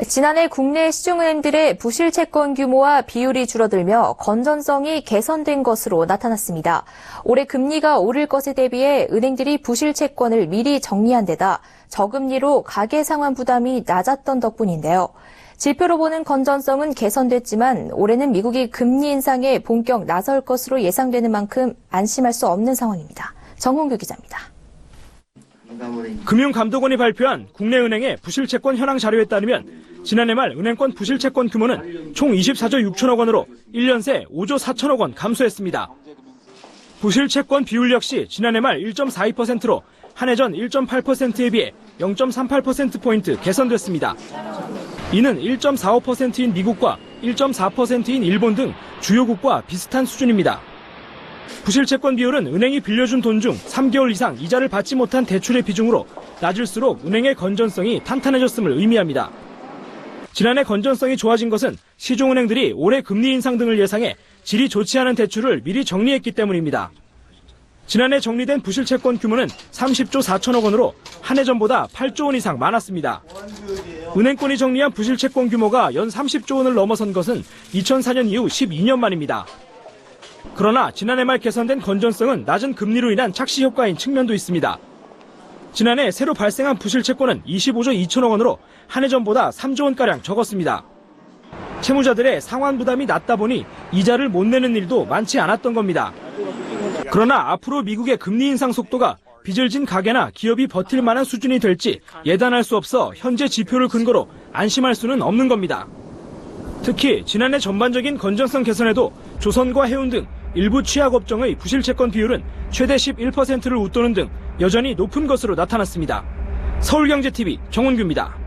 지난해 국내 시중은행들의 부실 채권 규모와 비율이 줄어들며 건전성이 개선된 것으로 나타났습니다. 올해 금리가 오를 것에 대비해 은행들이 부실 채권을 미리 정리한 데다 저금리로 가계 상환 부담이 낮았던 덕분인데요. 지표로 보는 건전성은 개선됐지만 올해는 미국이 금리 인상에 본격 나설 것으로 예상되는 만큼 안심할 수 없는 상황입니다. 정홍규 기자입니다. 금융감독원이 발표한 국내 은행의 부실채권 현황 자료에 따르면 지난해 말 은행권 부실채권 규모는 총 24조 6천억 원으로 1년 새 5조 4천억 원 감소했습니다. 부실채권 비율 역시 지난해 말 1.42%로 한 해 전 1.8%에 비해 0.38%포인트 개선됐습니다. 이는 1.45%인 미국과 1.4%인 일본 등 주요국과 비슷한 수준입니다. 부실채권 비율은 은행이 빌려준 돈 중 3개월 이상 이자를 받지 못한 대출의 비중으로 낮을수록 은행의 건전성이 탄탄해졌음을 의미합니다. 지난해 건전성이 좋아진 것은 시중은행들이 올해 금리 인상 등을 예상해 질이 좋지 않은 대출을 미리 정리했기 때문입니다. 지난해 정리된 부실채권 규모는 30조 4천억 원으로 한 해 전보다 8조 원 이상 많았습니다. 은행권이 정리한 부실채권 규모가 연 30조 원을 넘어선 것은 2004년 이후 12년 만입니다. 그러나 지난해 말 개선된 건전성은 낮은 금리로 인한 착시 효과인 측면도 있습니다. 지난해 새로 발생한 부실채권은 25조 2천억 원으로 한 해 전보다 3조 원가량 적었습니다. 채무자들의 상환 부담이 낮다 보니 이자를 못 내는 일도 많지 않았던 겁니다. 그러나 앞으로 미국의 금리 인상 속도가 빚을 진 가게나 기업이 버틸 만한 수준이 될지 예단할 수 없어 현재 지표를 근거로 안심할 수는 없는 겁니다. 특히 지난해 전반적인 건전성 개선에도 조선과 해운 등 일부 취약업종의 부실채권 비율은 최대 11%를 웃도는 등 여전히 높은 것으로 나타났습니다. 서울경제TV 정은규입니다.